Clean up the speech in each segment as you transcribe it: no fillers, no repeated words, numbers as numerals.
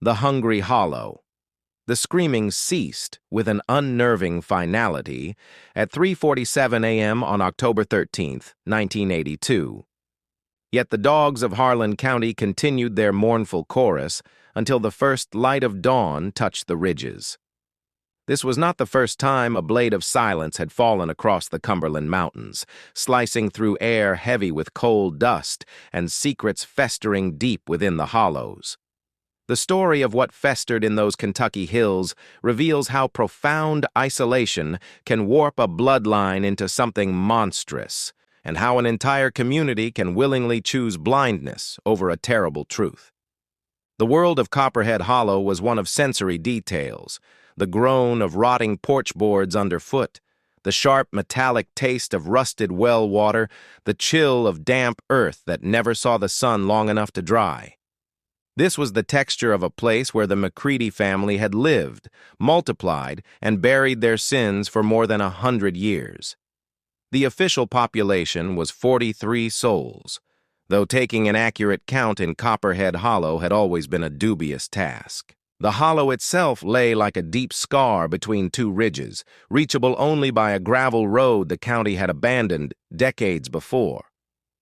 The Hungry Hollow. The screaming ceased with an unnerving finality at 3:47 a.m. on October 13th, 1982. Yet the dogs of Harlan County continued their mournful chorus until the first light of dawn touched the ridges. This was not the first time a blade of silence had fallen across the Cumberland Mountains, slicing through air heavy with coal dust and secrets festering deep within the hollows. The story of what festered in those Kentucky hills reveals how profound isolation can warp a bloodline into something monstrous, and how an entire community can willingly choose blindness over a terrible truth. The world of Copperhead Hollow was one of sensory details: the groan of rotting porch boards underfoot, the sharp metallic taste of rusted well water, the chill of damp earth that never saw the sun long enough to dry. This was the texture of a place where the McCready family had lived, multiplied, and buried their sins for more than 100 years. The official population was 43 souls, though taking an accurate count in Copperhead Hollow had always been a dubious task. The hollow itself lay like a deep scar between two ridges, reachable only by a gravel road the county had abandoned decades before.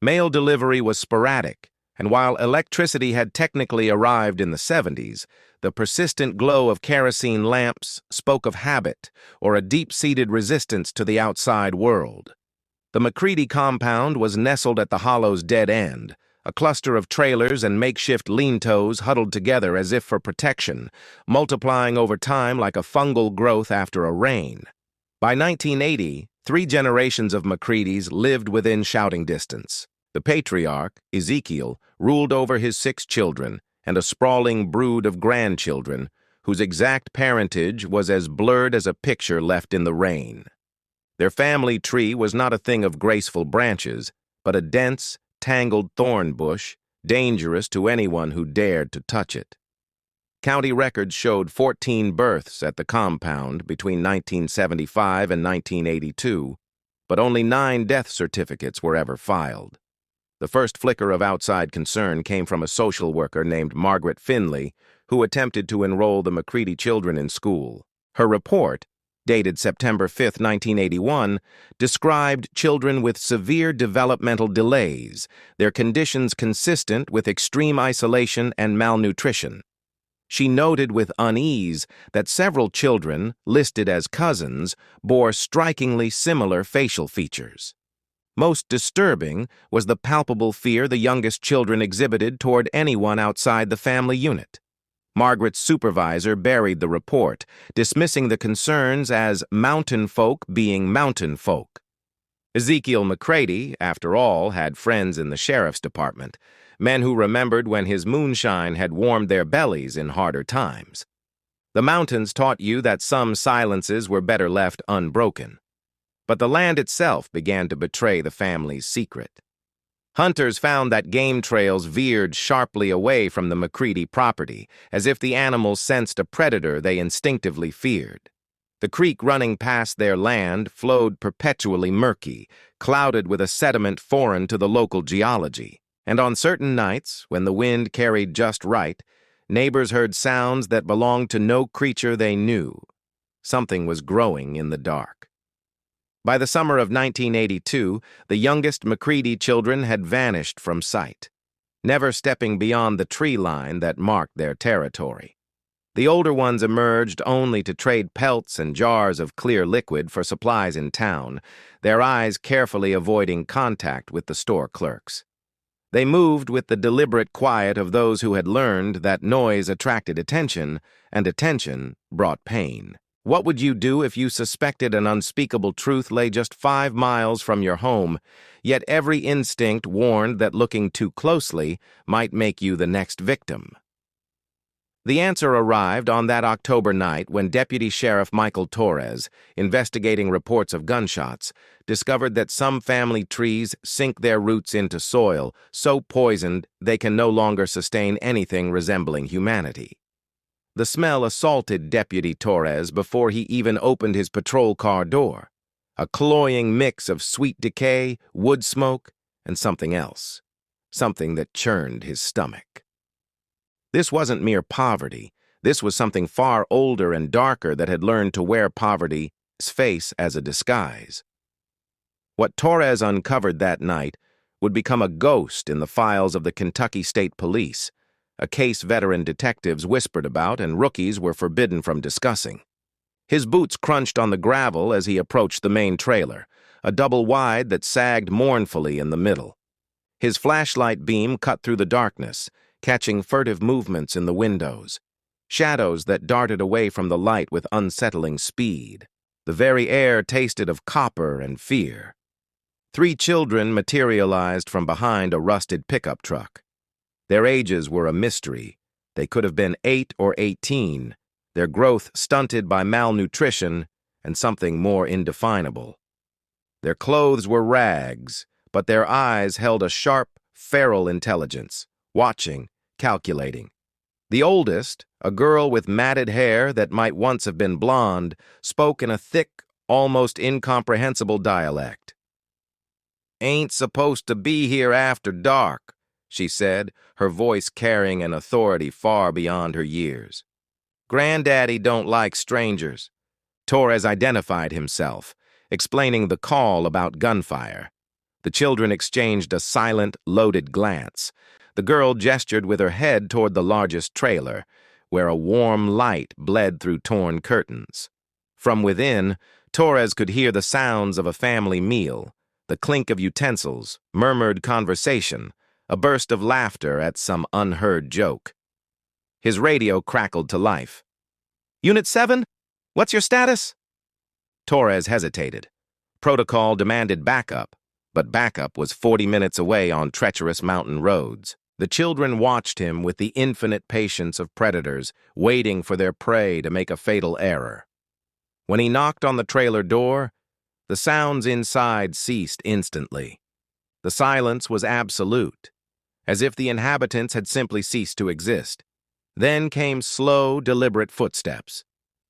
Mail delivery was sporadic, and while electricity had technically arrived in the 70s, the persistent glow of kerosene lamps spoke of habit or a deep-seated resistance to the outside world. The McCready compound was nestled at the hollow's dead end, a cluster of trailers and makeshift lean-tos huddled together as if for protection, multiplying over time like a fungal growth after a rain. By 1980, 3 generations of McCreadys lived within shouting distance. The patriarch, Ezekiel, ruled over his 6 children and a sprawling brood of grandchildren, whose exact parentage was as blurred as a picture left in the rain. Their family tree was not a thing of graceful branches, but a dense, tangled thorn bush, dangerous to anyone who dared to touch it. County records showed 14 births at the compound between 1975 and 1982, but only 9 death certificates were ever filed. The first flicker of outside concern came from a social worker named Margaret Finley, who attempted to enroll the McCready children in school. Her report, dated September 5, 1981, described children with severe developmental delays, their conditions consistent with extreme isolation and malnutrition. She noted with unease that several children, listed as cousins, bore strikingly similar facial features. Most disturbing was the palpable fear the youngest children exhibited toward anyone outside the family unit. Margaret's supervisor buried the report, dismissing the concerns as mountain folk being mountain folk. Ezekiel McCready, after all, had friends in the sheriff's department, men who remembered when his moonshine had warmed their bellies in harder times. The mountains taught you that some silences were better left unbroken. But the land itself began to betray the family's secret. Hunters found that game trails veered sharply away from the McCready property, as if the animals sensed a predator they instinctively feared. The creek running past their land flowed perpetually murky, clouded with a sediment foreign to the local geology, and on certain nights, when the wind carried just right, neighbors heard sounds that belonged to no creature they knew. Something was growing in the dark. By the summer of 1982, the youngest McCready children had vanished from sight, never stepping beyond the tree line that marked their territory. The older ones emerged only to trade pelts and jars of clear liquid for supplies in town, their eyes carefully avoiding contact with the store clerks. They moved with the deliberate quiet of those who had learned that noise attracted attention, and attention brought pain. What would you do if you suspected an unspeakable truth lay just 5 miles from your home, yet every instinct warned that looking too closely might make you the next victim? The answer arrived on that October night when Deputy Sheriff Michael Torres, investigating reports of gunshots, discovered that some family trees sink their roots into soil so poisoned they can no longer sustain anything resembling humanity. The smell assaulted Deputy Torres before he even opened his patrol car door, a cloying mix of sweet decay, wood smoke, and something else, something that churned his stomach. This wasn't mere poverty. This was something far older and darker that had learned to wear poverty's face as a disguise. What Torres uncovered that night would become a ghost in the files of the Kentucky State Police, a case veteran detectives whispered about and rookies were forbidden from discussing. His boots crunched on the gravel as he approached the main trailer, a double-wide that sagged mournfully in the middle. His flashlight beam cut through the darkness, catching furtive movements in the windows, shadows that darted away from the light with unsettling speed. The very air tasted of copper and fear. 3 children materialized from behind a rusted pickup truck. Their ages were a mystery. They could have been 8 or 18, their growth stunted by malnutrition and something more indefinable. Their clothes were rags, but their eyes held a sharp, feral intelligence, watching, calculating. The oldest, a girl with matted hair that might once have been blonde, spoke in a thick, almost incomprehensible dialect. "Ain't supposed to be here after dark," she said, her voice carrying an authority far beyond her years. "Granddaddy don't like strangers." Torres identified himself, explaining the call about gunfire. The children exchanged a silent, loaded glance. The girl gestured with her head toward the largest trailer, where a warm light bled through torn curtains. From within, Torres could hear the sounds of a family meal, the clink of utensils, murmured conversation, a burst of laughter at some unheard joke. His radio crackled to life. "Unit 7? What's your status?" Torres hesitated. Protocol demanded backup, but backup was 40 minutes away on treacherous mountain roads. The children watched him with the infinite patience of predators, waiting for their prey to make a fatal error. When he knocked on the trailer door, the sounds inside ceased instantly. The silence was absolute, as if the inhabitants had simply ceased to exist. Then came slow, deliberate footsteps.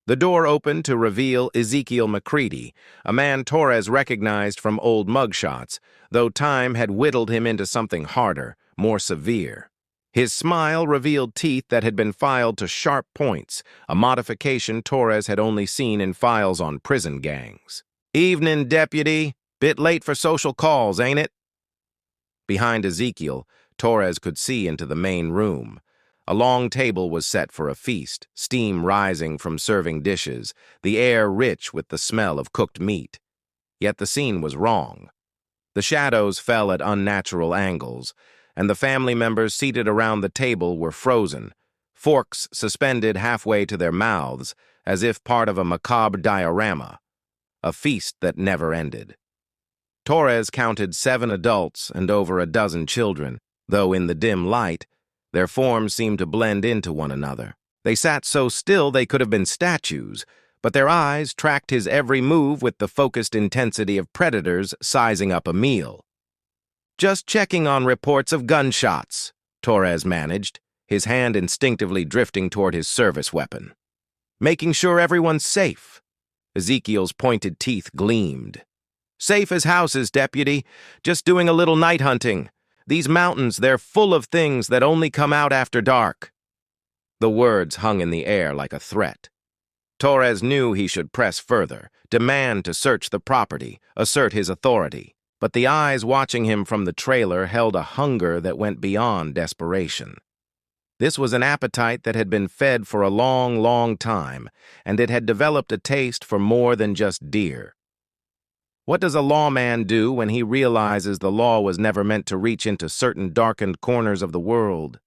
The door opened to reveal Ezekiel McCready, a man Torres recognized from old mugshots, though time had whittled him into something harder, more severe. His smile revealed teeth that had been filed to sharp points, a modification Torres had only seen in files on prison gangs. "Evening, deputy. Bit late for social calls, ain't it?" Behind Ezekiel, Torres could see into the main room. A long table was set for a feast, steam rising from serving dishes, the air rich with the smell of cooked meat. Yet the scene was wrong. The shadows fell at unnatural angles, and the family members seated around the table were frozen, forks suspended halfway to their mouths, as if part of a macabre diorama, a feast that never ended. Torres counted 7 adults and over a dozen children, though in the dim light, their forms seemed to blend into one another. They sat so still they could have been statues, but their eyes tracked his every move with the focused intensity of predators sizing up a meal. "Just checking on reports of gunshots," Torres managed, his hand instinctively drifting toward his service weapon. "Making sure everyone's safe." Ezekiel's pointed teeth gleamed. "Safe as houses, deputy. Just doing a little night hunting. These mountains, they're full of things that only come out after dark." The words hung in the air like a threat. Torres knew he should press further, demand to search the property, assert his authority. But the eyes watching him from the trailer held a hunger that went beyond desperation. This was an appetite that had been fed for a long, long time, and it had developed a taste for more than just deer. What does a lawman do when he realizes the law was never meant to reach into certain darkened corners of the world?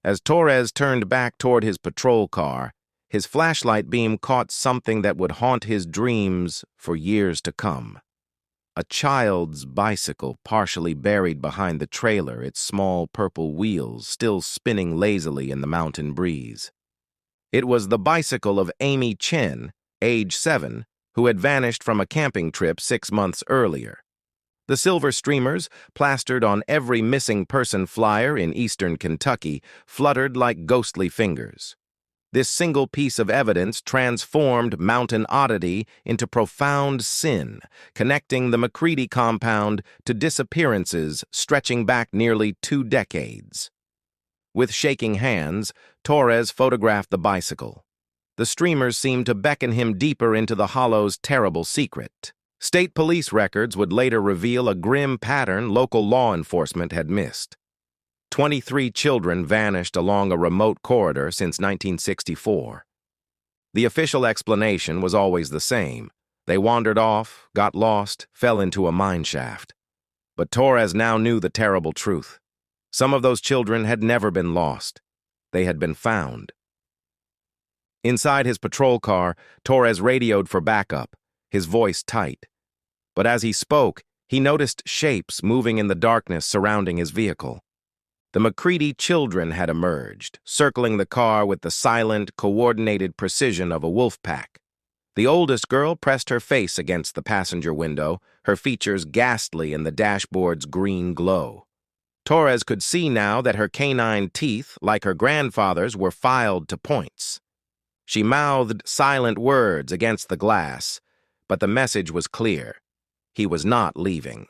As Torres turned back toward his patrol car, his flashlight beam caught something that would haunt his dreams for years to come. A child's bicycle partially buried behind the trailer, its small purple wheels still spinning lazily in the mountain breeze. It was the bicycle of Amy Chen, age 7, who had vanished from a camping trip 6 months earlier. The silver streamers, plastered on every missing person flyer in eastern Kentucky, fluttered like ghostly fingers. This single piece of evidence transformed mountain oddity into profound sin, connecting the McCready compound to disappearances stretching back nearly 2 decades. With shaking hands, Torres photographed the bicycle. The streamers seemed to beckon him deeper into the hollow's terrible secret. State police records would later reveal a grim pattern local law enforcement had missed. 23 children vanished along a remote corridor since 1964. The official explanation was always the same. They wandered off, got lost, fell into a mine shaft. But Torres now knew the terrible truth. Some of those children had never been lost. They had been found. Inside his patrol car, Torres radioed for backup, his voice tight. But as he spoke, he noticed shapes moving in the darkness surrounding his vehicle. The McCready children had emerged, circling the car with the silent, coordinated precision of a wolf pack. The oldest girl pressed her face against the passenger window, her features ghastly in the dashboard's green glow. Torres could see now that her canine teeth, like her grandfather's, were filed to points. She mouthed silent words against the glass, but the message was clear. He was not leaving.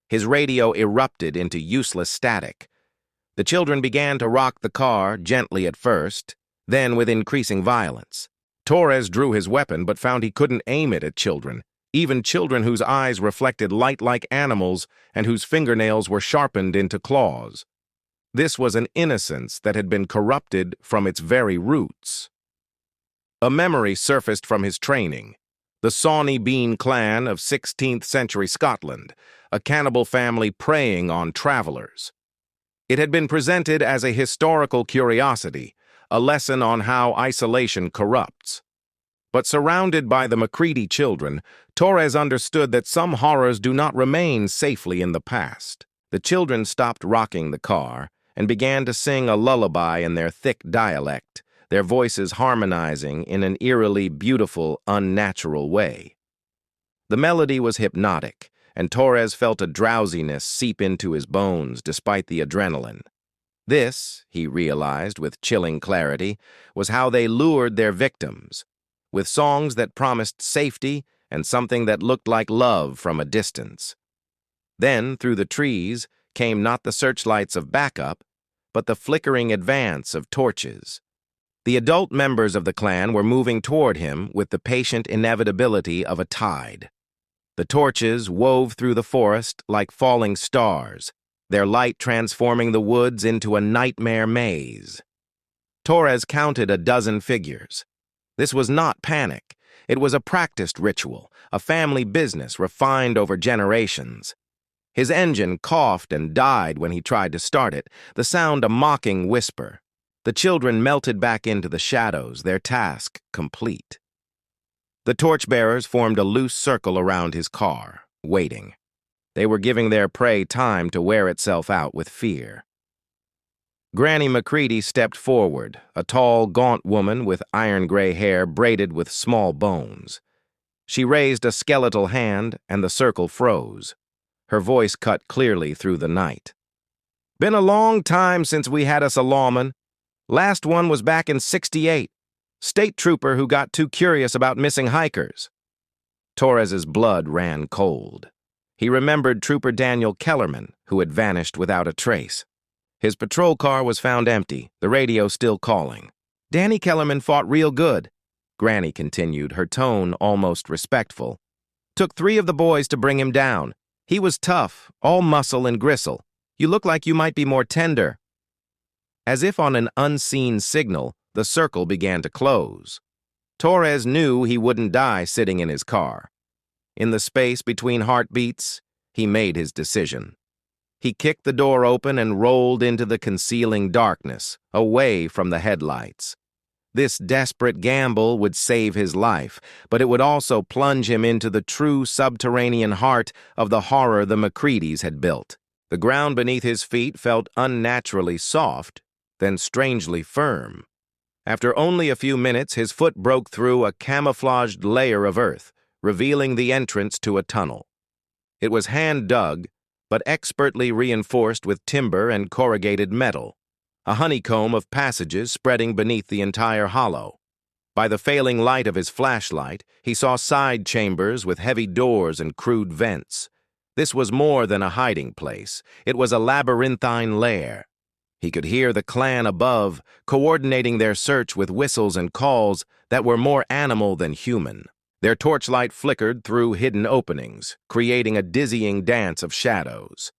His radio erupted into useless static. The children began to rock the car, gently at first, then with increasing violence. Torres drew his weapon but found he couldn't aim it at children, even children whose eyes reflected light like animals and whose fingernails were sharpened into claws. This was an innocence that had been corrupted from its very roots. A memory surfaced from his training. The Sawney Bean clan of 16th century Scotland, a cannibal family preying on travelers. It had been presented as a historical curiosity, a lesson on how isolation corrupts. But surrounded by the McCready children, Torres understood that some horrors do not remain safely in the past. The children stopped rocking the car and began to sing a lullaby in their thick dialect, their voices harmonizing in an eerily beautiful, unnatural way. The melody was hypnotic, and Torres felt a drowsiness seep into his bones despite the adrenaline. This, he realized with chilling clarity, was how they lured their victims, with songs that promised safety and something that looked like love from a distance. Then, through the trees, came not the searchlights of backup, but the flickering advance of torches. The adult members of the clan were moving toward him with the patient inevitability of a tide. The torches wove through the forest like falling stars, their light transforming the woods into a nightmare maze. Torres counted a dozen figures. This was not panic. It was a practiced ritual, a family business refined over generations. His engine coughed and died when he tried to start it, the sound a mocking whisper. The children melted back into the shadows, their task complete. The torchbearers formed a loose circle around his car, waiting. They were giving their prey time to wear itself out with fear. Granny McCready stepped forward, a tall, gaunt woman with iron-gray hair braided with small bones. She raised a skeletal hand, and the circle froze. Her voice cut clearly through the night. "Been a long time since we had us a lawman. Last one was back in '68. State trooper who got too curious about missing hikers." Torres's blood ran cold. He remembered Trooper Daniel Kellerman, who had vanished without a trace. His patrol car was found empty, the radio still calling. "Danny Kellerman fought real good," Granny continued, her tone almost respectful. "Took 3 of the boys to bring him down. He was tough, all muscle and gristle. You look like you might be more tender." As if on an unseen signal, the circle began to close. Torres knew he wouldn't die sitting in his car. In the space between heartbeats, he made his decision. He kicked the door open and rolled into the concealing darkness, away from the headlights. This desperate gamble would save his life, but it would also plunge him into the true subterranean heart of the horror the McCreadys had built. The ground beneath his feet felt unnaturally soft, then strangely firm. After only a few minutes, his foot broke through a camouflaged layer of earth, revealing the entrance to a tunnel. It was hand-dug, but expertly reinforced with timber and corrugated metal, a honeycomb of passages spreading beneath the entire hollow. By the failing light of his flashlight, he saw side chambers with heavy doors and crude vents. This was more than a hiding place. It was a labyrinthine lair. He could hear the clan above coordinating their search with whistles and calls that were more animal than human. Their torchlight flickered through hidden openings, creating a dizzying dance of shadows.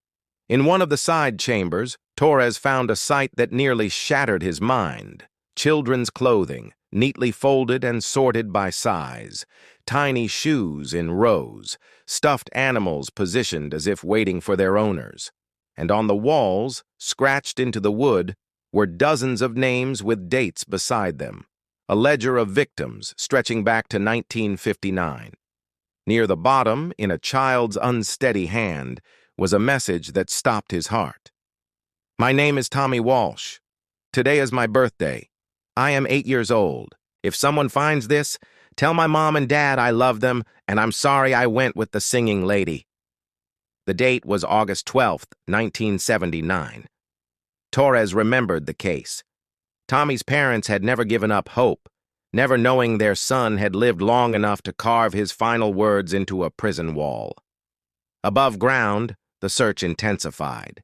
In one of the side chambers, Torres found a sight that nearly shattered his mind. Children's clothing, neatly folded and sorted by size, tiny shoes in rows, stuffed animals positioned as if waiting for their owners. And on the walls, scratched into the wood, were dozens of names with dates beside them, a ledger of victims stretching back to 1959. Near the bottom, in a child's unsteady hand, was a message that stopped his heart. "My name is Tommy Walsh. Today is my birthday. I am 8 years old. If someone finds this, tell my mom and dad I love them, and I'm sorry I went with the singing lady." The date was August 12th, 1979. Torres remembered the case. Tommy's parents had never given up hope, never knowing their son had lived long enough to carve his final words into a prison wall. Above ground, the search intensified.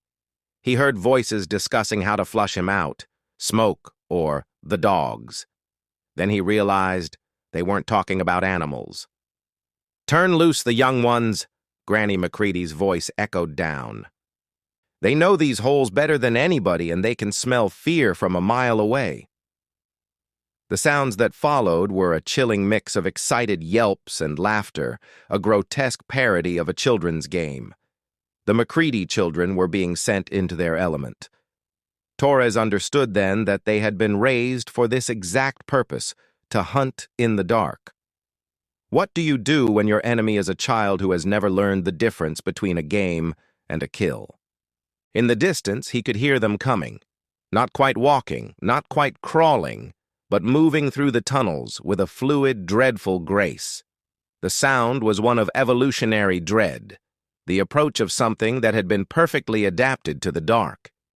He heard voices discussing how to flush him out, smoke, or the dogs. Then he realized they weren't talking about animals. "Turn loose the young ones," Granny McCready's voice echoed down. "They know these holes better than anybody, and they can smell fear from a mile away." The sounds that followed were a chilling mix of excited yelps and laughter, a grotesque parody of a children's game. The McCready children were being sent into their element. Torres understood then that they had been raised for this exact purpose, to hunt in the dark. What do you do when your enemy is a child who has never learned the difference between a game and a kill? In the distance, he could hear them coming, not quite walking, not quite crawling, but moving through the tunnels with a fluid, dreadful grace. The sound was one of evolutionary dread, the approach of something that had been perfectly adapted to the dark.